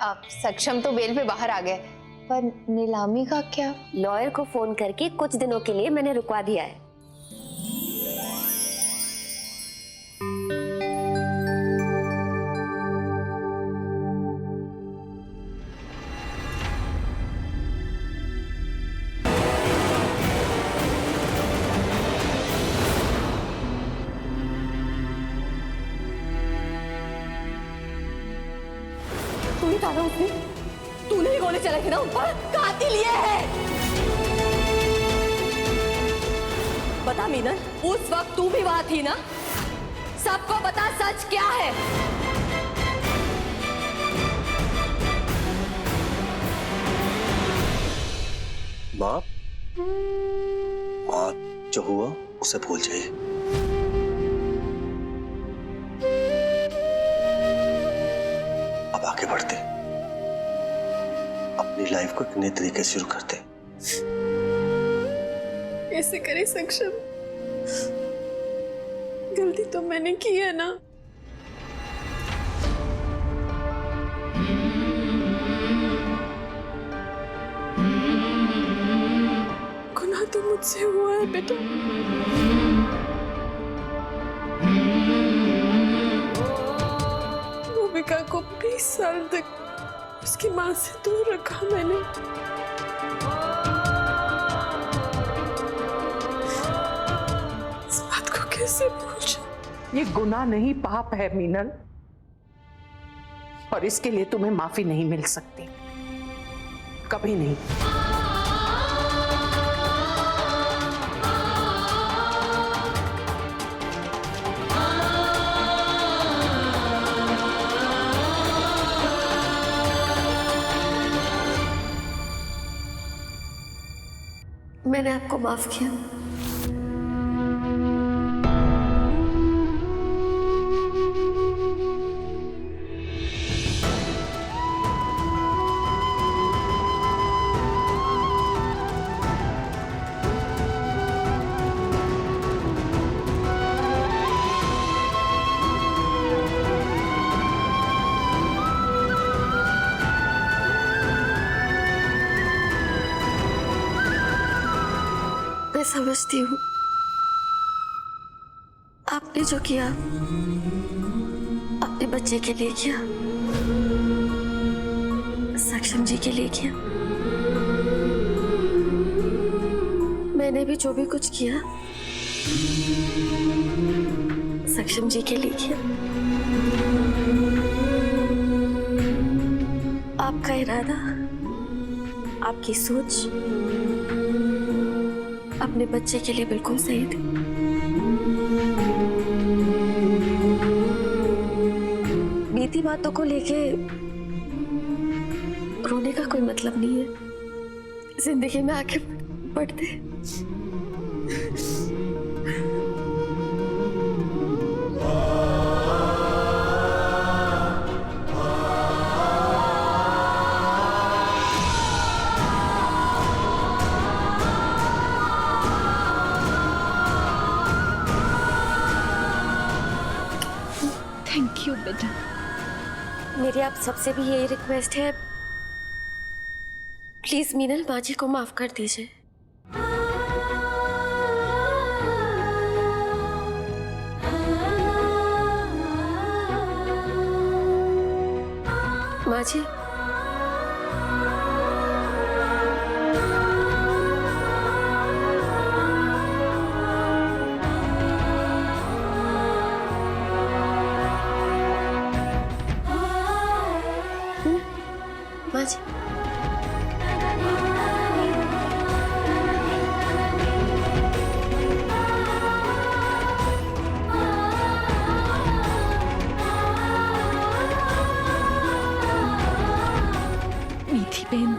सक्षम तो बेल पे बाहर आ गए, पर नीलामी का क्या? लॉयर को फोन करके कुछ दिनों के लिए मैंने रुकवा दिया है। तू ही था ना उसने, तूने ही गोली चला के ना ऊपर कातिल ये है। बता मीनल, उस वक्त तू भी वहां थी ना? सबको बता सच क्या है। माँ, जो हुआ उसे भूल जाइए। अब आगे बढ़ते, अपनी लाइफ को एक नए तरीके से शुरू करते। कैसे करे सक्षम, गलती तो मैंने की है ना। गुनाह तो मुझसे हुआ है बेटा। भूमिका को 20 साल तक उसकी मां से दूर रखा मैंने। इस बात को कैसे भूल जाऊं? ये गुनाह नहीं, पाप है मीनल, और इसके लिए तुम्हें माफी नहीं मिल सकती, कभी नहीं। मैंने आपको माफ किया। मैं समझती हूँ आपने जो किया अपने बच्चे के लिए किया, सक्षम जी के लिए किया। मैंने भी जो भी कुछ किया सक्षम जी के लिए किया। आपका इरादा, आपकी सोच अपने बच्चे के लिए बिल्कुल सही थी। बीती बातों को लेके रोने का कोई मतलब नहीं है। जिंदगी में आगे बढ़ते। थैंक यू बेटा। मेरी आप सबसे भी यही रिक्वेस्ट है, प्लीज मीनल माँ जी को माफ कर दीजिए। माँ जी, माँ जी, मीठी बहन,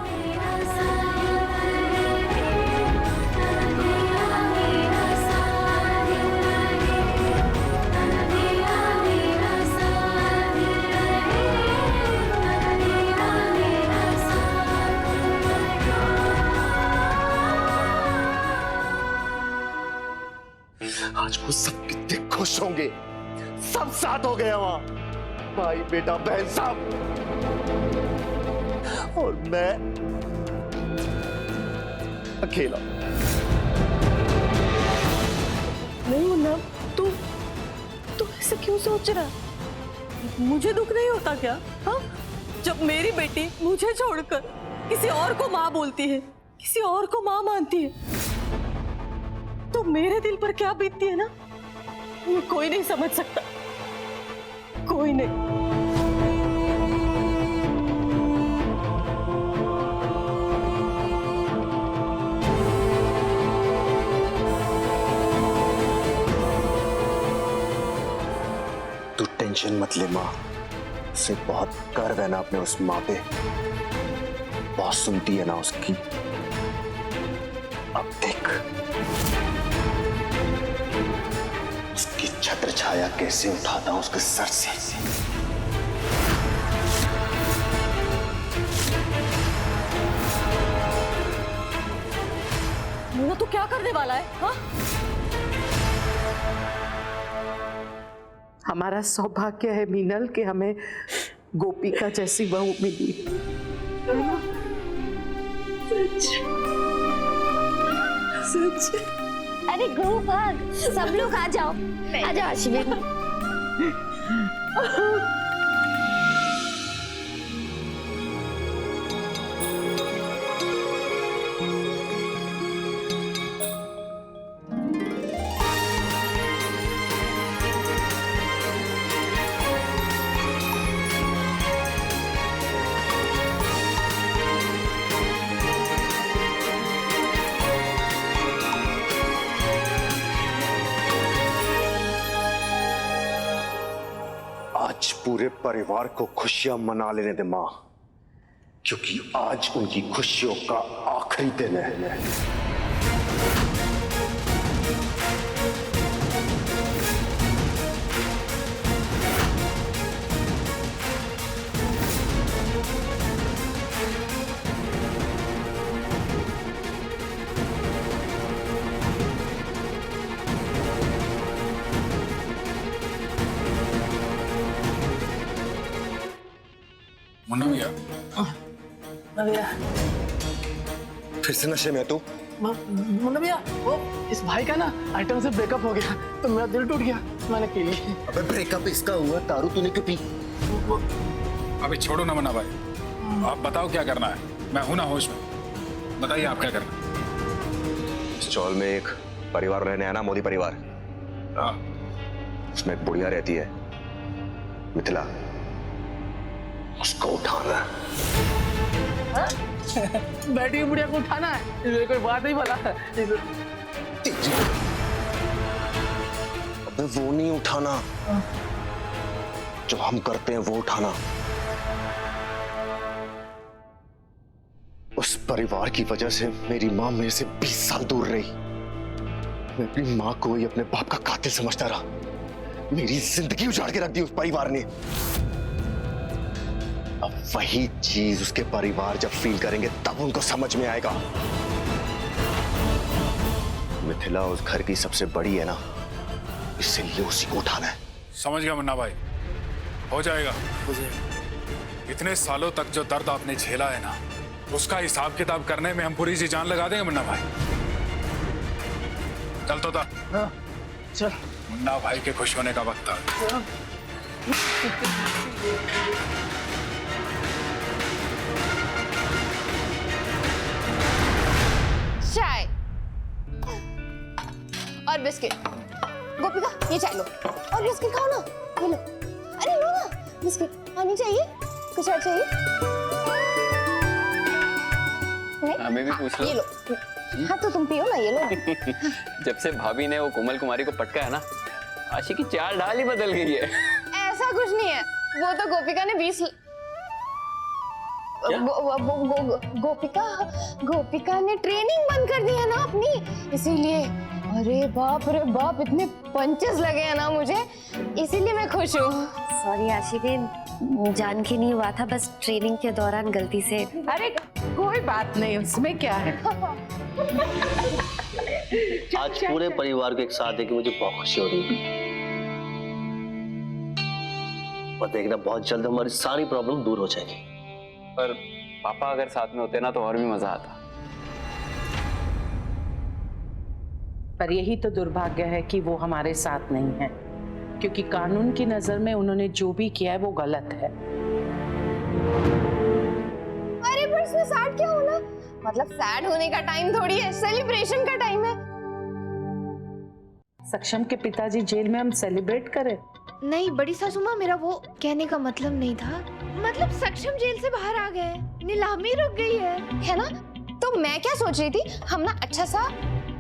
आज वो सब कितने खुश होंगे, सब साथ हो गए वहां, भाई बेटा बहन सब। और मैं अकेला। नहीं मुन्ना, तू ऐसे क्यों सोच रहा? मुझे दुख नहीं होता क्या? हाँ, जब मेरी बेटी मुझे छोड़कर किसी और को माँ बोलती है, किसी और को माँ मानती है, तो मेरे दिल पर क्या बीतती है ना, ये कोई नहीं समझ सकता, कोई नहीं। तू टेंशन मत ले माँ, उसे बहुत गर्व है ना अपने उस माँ पे, बहुत सुनती है ना उसकी। अब देख उसकी छत्र छाया कैसे उठाता हूं उसके सर से। मुन्ना, तू क्या करने वाला है? हाँ? हमारा सौभाग्य है मीनल कि हमें गोपिका जैसी बहू मिली। सच। अरे गो भाग, सब लोग आ जाओ, आ जाओ आशी बेबी। आज पूरे परिवार को खुशियां मना लेने दे मां, क्योंकि आज उनकी खुशियों का आखिरी दिन है। मुन्ना भैया, भैया, फिर से नशे में तू? मुन्ना भैया, वो इस भाई का ना आइटम से ब्रेकअप हो गया तो मेरा दिल टूट गया, मैंने पी ली। अबे ब्रेकअप इसका हुआ, दारू तूने क्यों पी? अभी छोड़ो ना मुन्ना भाई, आप बताओ क्या करना है। मैं हूं ना होश में, बताइए आप क्या करना है। इस चौल में एक परिवार रहने है ना, मोदी परिवार। हाँ, उसमें एक बुढ़िया रहती है, मिथिला, उसको उठाना है। बैठी बुढ़िया को उठाना है, ये कोई बात नहीं बोला। अबे वो नहीं उठाना, जो हम करते हैं वो उठाना। उस परिवार की वजह से मेरी माँ मेरे से 20 साल दूर रही। मैं अपनी माँ को ही अपने बाप का कातिल समझता रहा। मेरी जिंदगी उजाड़ के रख दी उस परिवार ने। अब वही चीज उसके परिवार जब फील करेंगे तब उनको समझ में आएगा। मिथिला उस घर की सबसे बड़ी है ना, इसलिए उसी को उठाना है। समझ गया मुन्ना भाई, हो जाएगा। इतने सालों तक जो दर्द आपने झेला है ना, उसका हिसाब किताब करने में हम पूरी जी जान लगा देंगे मुन्ना भाई। चल तो था। चल मुन्ना भाई के खुश होने का वक्त आ। चाय और बिस्किट। गोपिका, ये चाय लो और बिस्किट खाओ ना, ये लो। अरे लो ना बिस्किट। पानी चाहिए? कुछ और चाहिए? नहीं? हमें भी पूछ लो। ये लो। हाँ तो तुम पियो ना, ये लो। जब से भाभी ने वो कोमल कुमारी को पटका है ना, आशी की चाल ढाल ही बदल गई है। ऐसा कुछ नहीं है, वो तो गोपिका ने 20 गोपिका ने ट्रेनिंग बंद कर दी है ना अपनी, इसीलिए। अरे बाप रे बाप, इतने पंचेस लगे हैं ना मुझे, इसीलिए मैं खुश हूँ। सॉरी आशी बेन, जान के नहीं हुआ था, बस ट्रेनिंग के दौरान गलती से। अरे कोई बात नहीं, उसमें क्या है। आज पूरे परिवार को एक साथ देख के मुझे बहुत खुशी हो रही है। और देखना बहुत जल्द हमारी सारी प्रॉब्लम दूर हो जाएगी। पर पापा अगर साथ में होते ना तो और भी मजा आता। पर यही तो दुर्भाग्य है कि वो हमारे साथ नहीं है, क्योंकि कानून की नजर में उन्होंने जो भी किया है वो गलत है। अरे पर इसमें सैड क्या होना? मतलब सैड होने का टाइम थोड़ी है, सेलिब्रेशन का टाइम है। सक्षम के पिताजी जेल में, हम सेलिब्रेट करें? नहीं बड़ी सासू माँ, मेरा वो कहने का मतलब नहीं था। मतलब सक्षम जेल से बाहर आ गए, नीलामी रुक गई है ना? तो मैं क्या सोच रही थी, हम ना अच्छा सा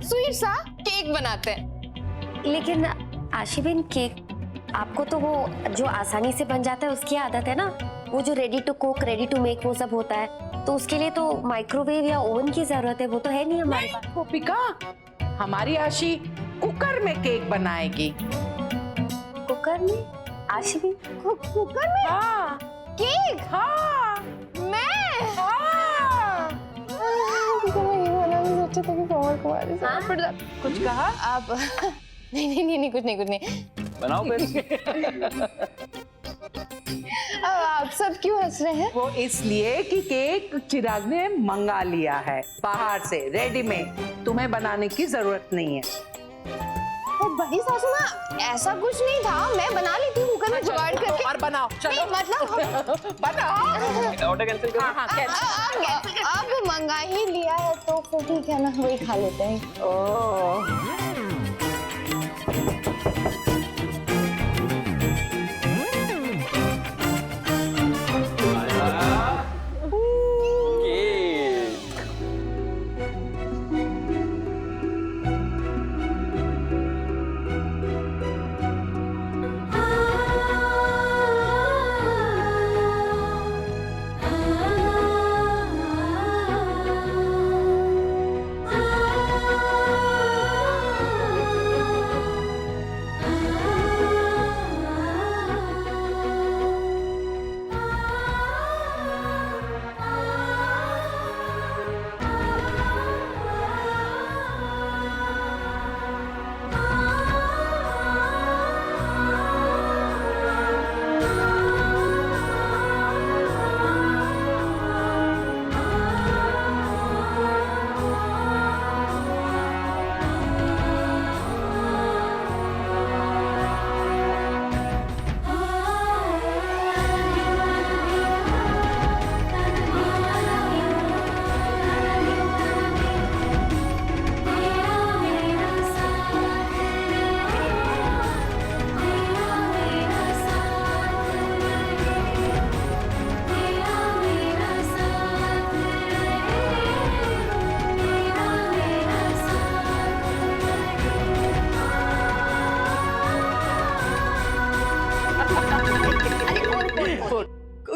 स्वीट सा केक बनाते हैं। लेकिन आशीबेन, केक आपको तो वो जो आसानी से बन जाता है उसकी आदत है ना। वो जो ready to cook, ready to make वो सब होता है, तो उसके लिए तो माइक्रोवेव या ओवन की जरूरत है, वो तो है नहीं हमारे पास। गोपिका, हमारी आशी कुकर में केक बनाएगी। कुकर में? आशीबेन, कुकर में? हाँ। केक? हाँ। मैं? हाँ। सोचा था कि कोमल कुमारी से हाँ? कुछ कहा? आप नहीं कुछ नहीं। बनाओ फिर। आप सब क्यों हंस रहे हैं? वो इसलिए कि केक चिराग ने मंगा लिया है बाहर से रेडीमेड, तुम्हें बनाने की जरूरत नहीं है। ओ बड़ी सासू माँ, ऐसा कुछ नहीं था, मैं बना लेती हूँ कुकर में जुगाड़ करके। और बनाओ, चलो। मतलब बनाओ। ऑर्डर कैंसिल करो। हाँ, कैंसिल। अब मंगा ही लिया है तो फिर ठीक है ना, वही खा लेते हैं। ओह,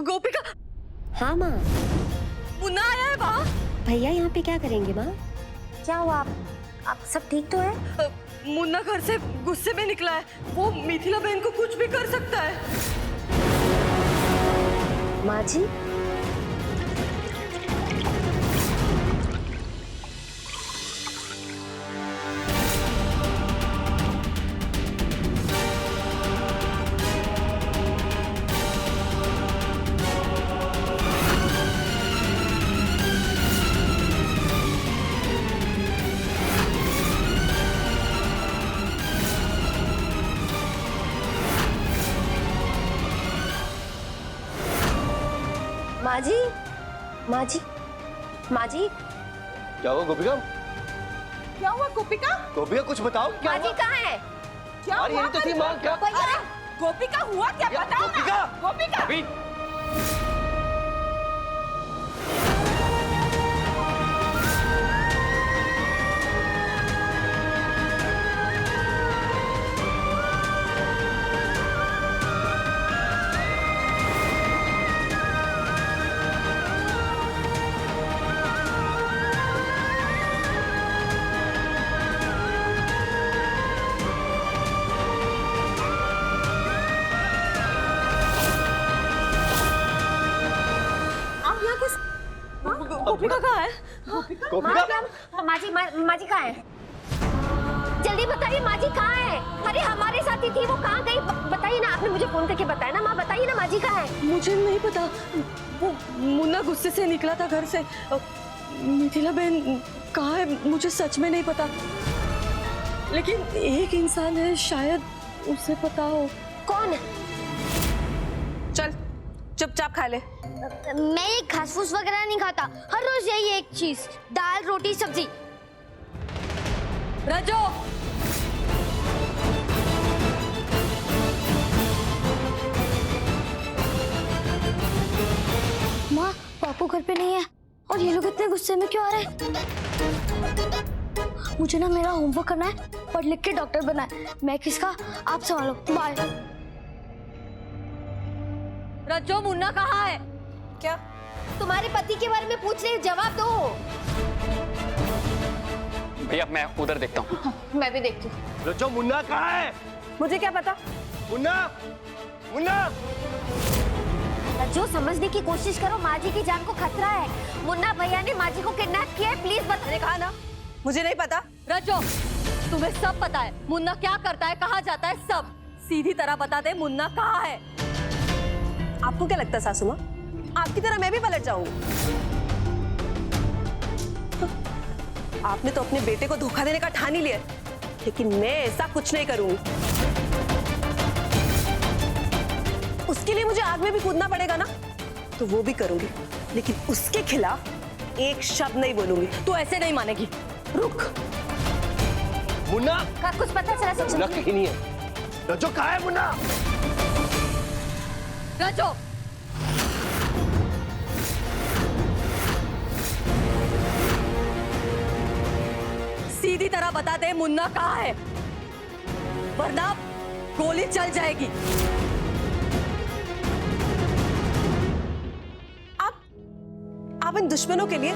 गोपिका। हाँ माँ। मुन्ना आया है वहाँ। भैया यहाँ पे क्या करेंगे माँ? क्या हुआ? आप सब ठीक तो है? मुन्ना घर से गुस्से में निकला है, वो मिथिला बहन को कुछ भी कर सकता है। माँ जी, माँ जी, माँ जी, माँ जी। क्या हुआ गोपिका? क्या हुआ गोपिका? गोपिका कुछ बताओ, क्या माँ जी हुआ? कहाँ है? क्या अरे हुआ? यही तो थी माँ, क्या? अरे गोपिका हुआ क्या? बताओ गोपिका! ना। गोपिका! अभी गोपिका कहाँ है? गोपिका! माँ जी कहाँ है? जल्दी बताइए माँ जी कहाँ है? अरे हमारे साथ ही थी, वो कहाँ गई? बताइए ना, आपने मुझे फोन करके बताया ना। माँ बताइए ना, माँ जी कहाँ है? मुझे नहीं पता, वो मुन्ना गुस्से से निकला था घर से। मिथिला बहन कहाँ है मुझे सच में नहीं पता, लेकिन एक इंसान है शायद उसे पता हो। कौन? चल चुपचाप खा ले। मैं ये घास फूस वगैरह नहीं खाता, हर रोज यही एक चीज, दाल रोटी सब्जी। राजो, माँ पापू घर पे नहीं है और ये लोग इतने गुस्से में क्यों आ रहे हैं? मुझे ना मेरा होमवर्क करना है, पढ़ लिख के डॉक्टर बनना है। मैं किसका, आप संभालो। बाय। राजो मुन्ना कहाँ है? क्या? तुम्हारे पति के बारे में पूछ रहे, जवाब दो। भैया मैं उधर देखता हूँ। मैं भी देखती हूँ। रज्जो, मुन्ना कहाँ है? मुझे क्या पता? मुन्ना, मुन्ना। जो समझने की कोशिश करो, माँ जी की जान को खतरा है। मुन्ना भैया ने माँ जी को किडनैप किया है, प्लीज बताने। कहा ना मुझे नहीं पता। राजो, तुम्हें सब पता है, मुन्ना क्या करता है, कहाँ जाता है, सब सीधी तरह बता दे। मुन्ना कहाँ है? आपको क्या लगता है सासू माँ, आपकी तरह मैं भी पलट जाऊंगी? आपने तो अपने बेटे को धोखा देने का ठान ही लिया, लेकिन मैं ऐसा कुछ नहीं करूंगी। उसके लिए मुझे आग में भी कूदना पड़ेगा ना, तो वो भी करूंगी, लेकिन उसके खिलाफ एक शब्द नहीं बोलूंगी। तू ऐसे नहीं मानेगी। रुक। मुन्ना का कुछ पता चला? सब मुन्ना कहीं नहीं है। रज्जो कहाँ है मुन्ना? राजो, सीधी तरह बता दे मुन्ना कहाँ है, वरना गोली चल जाएगी। आप इन दुश्मनों के लिए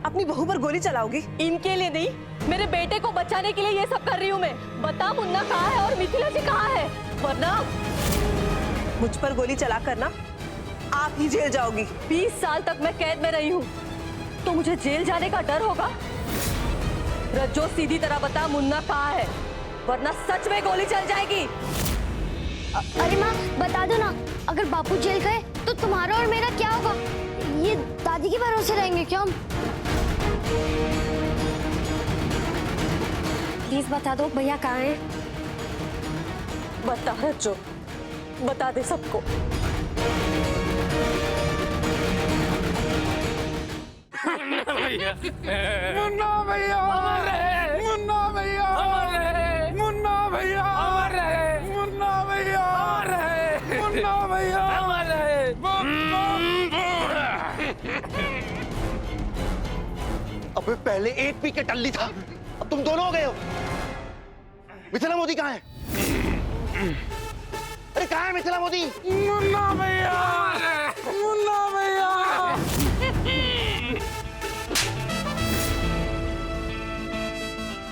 अपनी बहू पर गोली चलाओगी? इनके लिए नहीं, मेरे बेटे को बचाने के लिए ये सब कर रही हूँ मैं। बता मुन्ना कहाँ है और मिथिला जी कहाँ है, वरना मुझ पर गोली चला कर ना आप ही जेल जाओगी। 20 साल तक मैं कैद में रही हूँ, तो मुझे जेल जाने का डर होगा? रज्जो सीधी तरह बता मुन्ना कहाँ है, वरना सच में गोली चल जाएगी। अरे माँ बता दो ना, अगर बापू जेल गए तो तुम्हारा और मेरा क्या होगा? ये दादी के भरोसे रहेंगे क्या हम? प्लीज बता दो भैया कहाँ हैं? बता रज्जो, बता दे सबको। मुन्ना भैया, मुन्ना भैया, मुन्ना भैया, मुन्ना भैया, मुन्ना भैया। अबे पहले एक पी के टल्ली था, अब तुम दोनों हो गए हो। मिथिला मोदी कहाँ है? अरे कहाँ है मिथिला मोदी? मुन्ना भैया, मुन्ना भैया।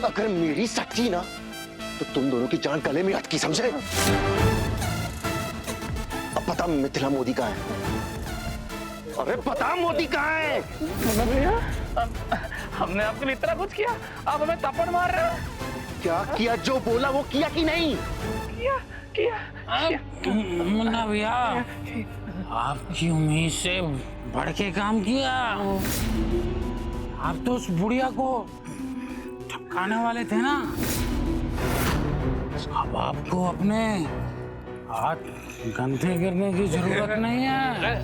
अगर मेरी सच्ची ना, तो तुम दोनों की जान गले में अटकी, समझे? अब बता मिथिला मोदी कहाँ है? अरे बता मोदी कहाँ है? मुन्ना भैया, हमने आपके लिए इतना कुछ किया, आप हमें थप्पड़ मार रहे हो। क्या किया? जो बोला वो किया कि नहीं? किया। मुन्ना भैया, आपकी उम्मीद से बढ़ के काम किया। आप तो उस बुढ़िया को ठपकाने वाले थे ना, अब आपको अपने हाथ गंदे करने की जरूरत नहीं है।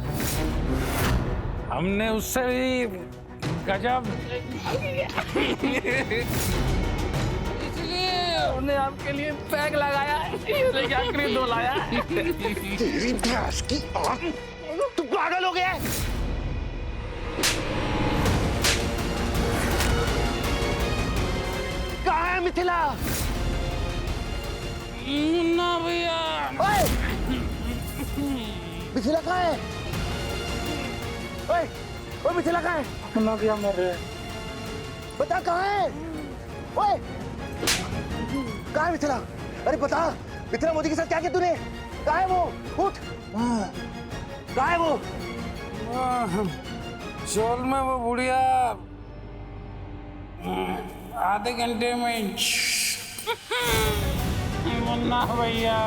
हमने उससे भी गजब हमने आपके लिए पैक लगाया, इसलिए आखिरी दो लाया। तेरी भैंस की आंख, तू पागल हो गया? कहाँ है मिथिला? मुन्ना भैया, मिथिला कहाँ है? ओए, ओए मिथिला कहाँ है? मुन्ना भैया मर रहे हैं। बता कहाँ है? ओए, कहाँ है मिथिला? अरे बता, मिथिला मोदी के साथ क्या किया तूने? कहाँ है वो? उठ। कहाँ है वो? चोल में वो बुढ़िया आधे घंटे में मुन्ना भैया